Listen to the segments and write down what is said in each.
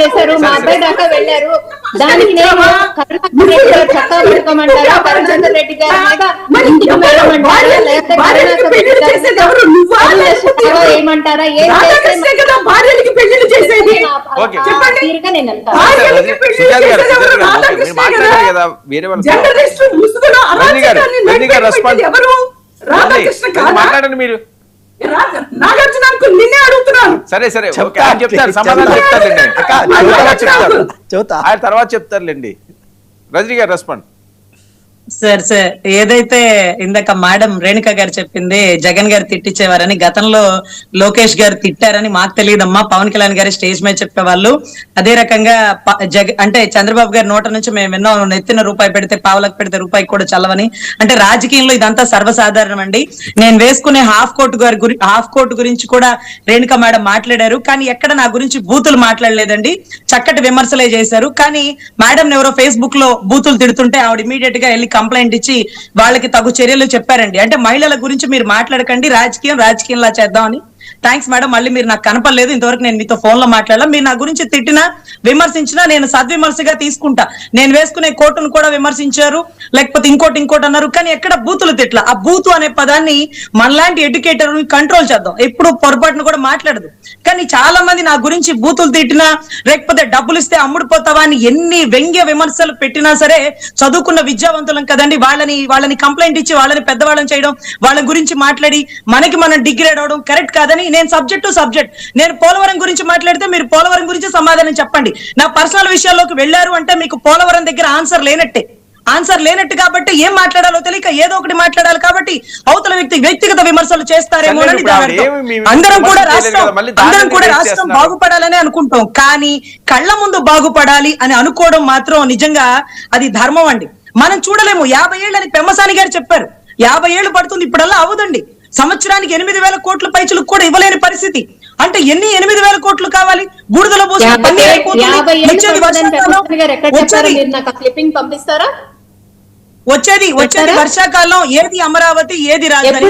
చేశారు, మా అబ్బాయి దాకా వెళ్ళారు. దానికి నేను కరుణాకర్ రెడ్డి గారు చక్కా పెట్టుకోమంటారా, కరుణాకర్ రెడ్డి గారి మీద ఇంటికి వెళ్ళమంటారా, లేకపోతే కరుణాకర్ రెడ్డి గారు ఏమంటారా? ఏం తీరుగా నేను వెళ్తాను. మాట్లాడండి మీరు. నిన్నే అడుగుతున్నాను. సరే సరే చెప్తారు, సమాధానం చెప్తారు, తర్వాత చెప్తారులేండి. రజనీ గారు రెస్పాండ్. సార్ ఏదైతే ఇందాక మేడం రేణుక గారు చెప్పింది జగన్ గారు తిట్టించేవారని, గతంలో లోకేష్ గారు తిట్టారని మాకు తెలియదమ్మా. పవన్ కళ్యాణ్ గారి స్టేజ్ మీద చెప్పేవాళ్ళు. అదే రకంగా అంటే చంద్రబాబు గారి నోట నుంచి మేము విన్నాం, నెత్తిన రూపాయి పెడితే పావులకు పెడితే రూపాయి కూడా చల్లవని. అంటే రాజకీయంలో ఇదంతా సర్వసాధారణం అండి. నేను వేసుకునే హాఫ్ కోట్ గురించి కూడా రేణుక మేడం మాట్లాడారు, కానీ ఎక్కడ నా గురించి బూతులు మాట్లాడలేదండి. చక్కటి విమర్శలే చేశారు. కానీ మేడం ఎవరో ఫేస్బుక్ లో బూతులు తిడుతుంటే ఆవిడ ఇమీడియట్ గా వెళ్ళి కంప్లైంట్ ఇచ్చి వాళ్ళకి తగు చర్యలు చెప్పారండి. అంటే మహిళల గురించి మీరు మాట్లాడకండి, రాజకీయంలా చేద్దామని. Thanks madam. మళ్ళీ మీరు నాకు కనపడలేదు ఇంతవరకు, నేను మీతో ఫోన్ లో మాట్లాడాల. మీరు నా గురించి తిట్టినా విమర్శించినా నేను సద్విమర్శగా తీసుకుంటా. నేను వేసుకునే కోటును కూడా విమర్శించారు, లేకపోతే ఇంకోటి అన్నారు, కానీ ఎక్కడ బూతులు తిట్ల. ఆ బూతు అనే పదాన్ని మనలాంటి ఎడ్యుకేటర్ కంట్రోల్ చేద్దాం, ఎప్పుడు పొరపాటును కూడా మాట్లాడదు. కానీ చాలా మంది నా గురించి బూతులు తిట్టినా, లేకపోతే డబ్బులు ఇస్తే అమ్ముడుపోతావా అని ఎన్ని వ్యంగ్య విమర్శలు పెట్టినా సరే, చదువుకున్న విద్యావంతులం కదండి, వాళ్ళని కంప్లైంట్ ఇచ్చి వాళ్ళని పెద్దవాళ్ళని చేయడం, వాళ్ళ గురించి మాట్లాడి మనం డిగ్రేడ్ అవడం కరెక్ట్ కాదని నేను సబ్జెక్ట్ నేను పోలవరం గురించి మాట్లాడితే మీరు పోలవరం గురించి సమాధానం చెప్పండి. నా పర్సనల్ విషయాల్లోకి వెళ్ళారు అంటే మీకు పోలవరం దగ్గర ఆన్సర్ లేనట్టు కాబట్టి ఏం మాట్లాడాలో తెలియక ఏదో ఒకటి మాట్లాడాలి కాబట్టి అవతల వ్యక్తిగత విమర్శలు చేస్తారేమో అని. అందరం కూడా రాష్ట్రం బాగుపడాలని అనుకుంటాం, కానీ కళ్ళ ముందు బాగుపడాలి అని అనుకోవడం మాత్రం నిజంగా అది ధర్మం అండి. మనం చూడలేము. 50 ఏళ్ళని పెమ్మసాని గారు చెప్పారు, 50 ఏళ్ళు పడుతుంది, ఇప్పుడల్లా అవదండి. సంవత్సరానికి 8,000 కోట్ల పైచులకు కూడా ఇవ్వలేని పరిస్థితి. అంటే ఎన్ని 8,000 కోట్లు కావాలి? బూడిదలో వచ్చేది వర్షాకాలం. ఏది అమరావతి, ఏది రాజధాని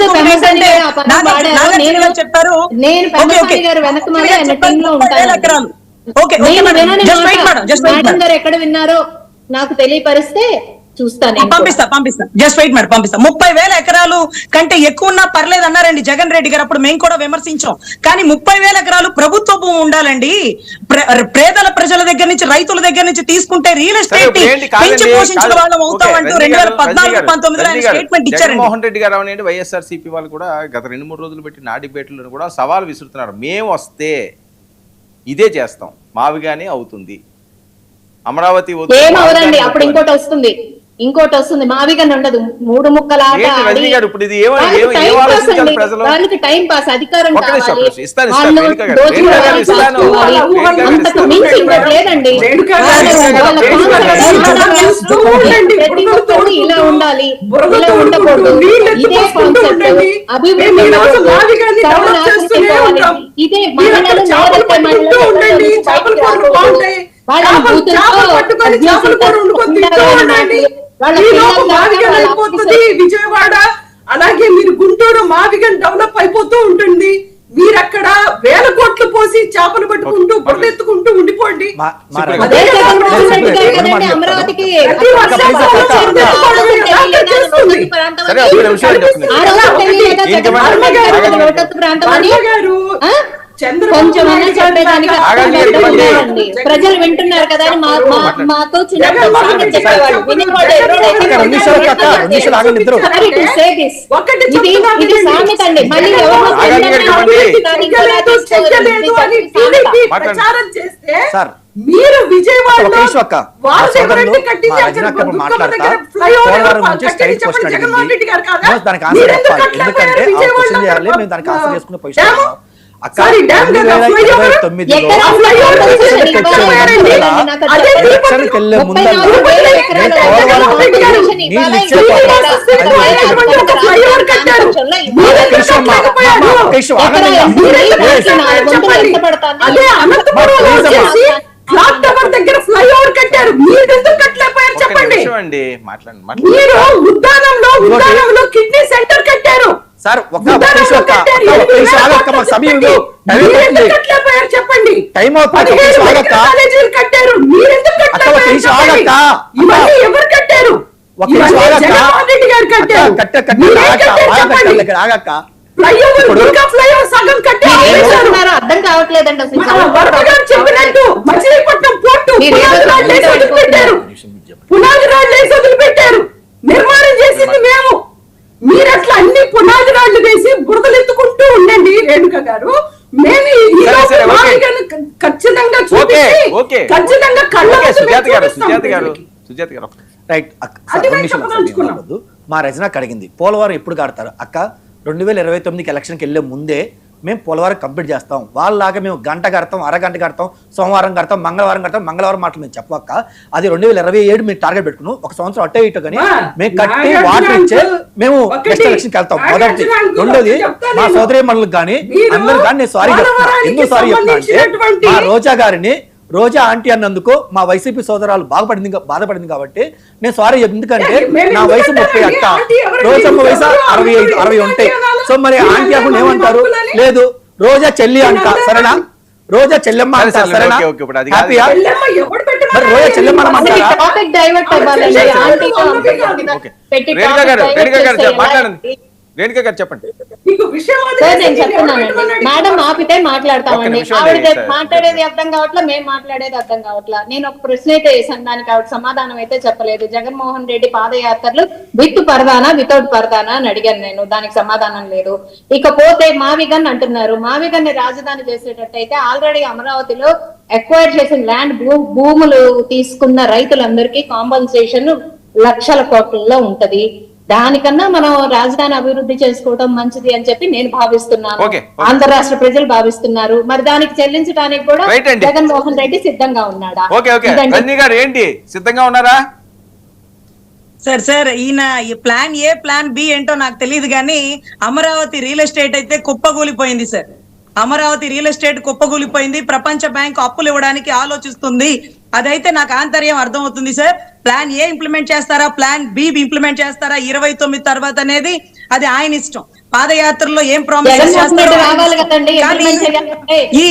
చెప్పారు. ఎక్కడ విన్నారో నాకు తెలియపరిస్తే చూస్తాను, పంపిస్తా. జస్ట్ వెయిట్ మేడం, పంపిస్తా. 30,000 ఎకరాలు కంటే ఎక్కువ ఉన్నా పర్లేదు అన్నారండి జగన్ రెడ్డి గారు. అప్పుడు మేము కూడా విమర్శించాం. కానీ 30,000 ఎకరాలు ప్రభుత్వ భూమి ఉండాలండి. పేదల ప్రజల దగ్గర నుంచి, రైతుల దగ్గర నుంచి తీసుకుంటే రియల్ ఎస్టేట్ పెంచి పోషించిన వాళ్ళం అవుతామంటూ 2014-19 ఆయన స్టేట్మెంట్ ఇచ్చారు. జగన్మోహన్ రెడ్డి గారు అవనండి, వైఎస్ఆర్సీపీ వాళ్ళు కూడా గత 2-3 రోజులు పెట్టి నా డిబేట్లను కూడా సవాల్ విసురుతున్నారు. మేము వస్తే ఇదే చేస్తాం, మావిగానే అవుతుంది, అమరావతి ఏమవదండి. అప్పుడు ఇంకోటి వస్తుంది మావిగా ఉండదు. 3 ముక్కల వాళ్ళకి టైం పాస్, అధికారం లేదండి. ఇలా ఉండాలి, ఇలా ఉండకూడదు, ఇదే కాన్సెప్ట్. అభివృద్ధి ఇదే మహిళలు విజయవాడ అలాగే మీరు గుంటూరు మావిగన్ డెవలప్ అయిపోతూ ఉంటుంది. మీరక్కడ 1000 కోట్లు పోసి చేపలు పట్టుకుంటూ బొట్టెత్తుకుంటూ ఉండిపోండి. అమరావతికి ప్రజలు వింటున్నారు కదా అని మాతో ఇది సామెత అండి. మళ్ళీ మీరు విజయవాడలో క్లాక్ టవర్ దగ్గర ఫ్లైఓవర్ కట్టారు, మీరు ఎందుకు కట్టలేకపోయారు చెప్పండి. మీరు ఉద్దానంలో కిడ్నీ సెంటర్ కట్టారు, సార్ ఒక్క నిమిషం అక్క, ఒక్క నిమిషం ఆగక్క, మాకు సమయం లేదు. టైం అయిపోతుంది. చెప్పండి. టైం అవుతుంది. ఒక్క నిమిషం ఆగక్క. కాలేజీలు కట్టారు, మీరెందుకు అక్క, ఒక్క నిమిషం ఆగక్క. ఇవన్నీ ఎవరు కట్టారు? ఒక్క నిమిషం ఇవన్నీ ఆగక్క. జగన్మోహన్ రెడ్డి గారు కట్టారు. కట్టారు చెప్పండి. ఆగక్క. ఫ్లైఓవర్, దుర్గా ఫ్లైఓవర్ సగం కట్టారు. మీరు ఏం చేస్తున్నారో అర్థం కావట్లేదండి అసలు. వరద గారు చెప్పినట్టు మచిలీపట్నం పోర్టు పునాది రాళ్ళు వేసి వదిలిపెట్టారు. పునాది రాళ్ళు వేసి వదిలిపెట్టారు. నిర్మాణం చేసింది మేము. మీరు అట్లా అన్ని పునాది రాళ్ళు వేసి బురదలు ఎత్తుకుంటూ ఉండండి రేణుక గారు. మేము ఈ సరే, ఓకే. మాదిగను ఖచ్చితంగా చూపించి ఓకే. ఖచ్చితంగా కళ్ళ ఓకే, ముందు సుజాత గారు చూపిస్తాం సుజాత గారు రైట్ అక్క, సార్, అది 2 మేము నిమిషాలు చెప్పదలుచుకున్నాం. వద్దు. మా రజనకు అడిగింది పోలవరం ఎప్పుడు కడతారు అక్క. 2029కి ఎలక్షన్కి వెళ్ళే ముందే మేము పోలవరం కంప్లీట్ చేస్తాం. వాళ్ళలాగా మేము గంట కడతాం, అరగంట కడతాం, సోమవారం కడతాం, మంగళవారం కడతాం, మంగళవారం మాటలు మేము చెప్పక్క. అది 2027 మేము టార్గెట్ పెట్టుకున్నాం. ఒక సంవత్సరం అట్టే ఇటు కానీ మేము కట్టి వాటర్ ఇచ్చే మేము నెక్స్ట్ ఎలక్షన్కి వెళ్తాం. మొదటి రెండోది మా సోదరి మనులకు కానీ అందరూ కానీ నేను సారీ చెప్తున్నా. ఎందుకు సారీ చెప్తున్నా అంటే మా రోజా గారిని రోజా ఆంటీ అన్నందుకు మా వైసీపీ సోదరాలు బాధపడింది కాబట్టి నేను సారీ ఎందుకంటే నా వయసు 30 అక్క, రోజమ్మ వయసు 65 ఉంటాయి. సో మరి ఆంటీ అప్పుడు ఏమంటారు? లేదు రోజా చెల్లి అంట, సరేనా? రోజా చెల్లెమ్మ అంట, సరేనా? ఓకే, ఇప్పుడు అది కాదు. హ్యాపీయా? ఎవడు మరి రోజా చెల్లెమ్మ అంటారా? టాపిక్ డైవర్ట్ అవ్వాలండి. పెట్టి రేణుక గారు టాపిక్ డైవర్ట్ చేస్తే మాట్లాడండి. రేణుక గారు చెప్పండి. మీకు విషయం సార్ నేను చెప్తున్నానండి. మేడం ఆపితే మాట్లాడతామండి. ఒక్క నిమిషం ఆవిడ లేదు సార్. మాట్లాడేది అర్థం కావట్లా, మేము మాట్లాడేది అర్థం కావట్లా. నేను ఒక ప్రశ్న అయితే వేసాను, దానికి ఆవిడ సమాధానం అయితే చెప్పలేదు. జగన్మోహన్ రెడ్డి పాదయాత్రలు విత్ పరదానా వితౌట్ పరదానా అని అడిగాను నేను, దానికి సమాధానం లేదు. ఇకపోతే మావిగన్ అంటున్నారు. మావిగన్ ని రాజధాని చేసేటట్టయితే ఆల్రెడీ అమరావతిలో ఎక్వైర్ చేసిన ల్యాండ్ భూములు తీసుకున్న రైతులందరికీ కాంపన్సేషన్ లక్షల కోట్లలో ఉంటది. దానికన్నా మనం రాజధాని అభివృద్ధి చేసుకోవడం మంచిది అని చెప్పి నేను భావిస్తున్నాను. ఓకే. ఆంధ్ర రాష్ట్ర ప్రజలు భావిస్తున్నారు. మరి దానికి చెల్లించడానికి కూడా రైట్ అండి. జగన్మోహన్ రెడ్డి సిద్ధంగా ఉన్నాడా? ఓకే ఓకే ఇదండి. రజనీ గారు ఏంటి సిద్ధంగా ఉన్నారా? సార్ ఈయన ఈ ప్లాన్ ఏ ప్లాన్ బి ఏంటో నాకు తెలియదు కానీ అమరావతి రియల్ ఎస్టేట్ అయితే కుప్పగూలిపోయింది సార్. అమరావతి రియల్ ఎస్టేట్ కుప్పగూలిపోయింది. ప్రపంచ బ్యాంకు అప్పులు ఇవ్వడానికి ఆలోచిస్తుంది. అదైతే నాకు ఆంతర్యం అర్థమవుతుంది సార్. ప్లాన్ ఏ ఇంప్లిమెంట్ చేస్తారా, ప్లాన్ బి ఇంప్లిమెంట్ చేస్తారా 29 తర్వాత అనేది అది ఆయన ఇష్టం. పాదయాత్రలో ఏం ప్రామిస్ జగన్మోహన్ రెడ్డి రావాలి కదండి, కానీ implement చేయాలంటే. ఈ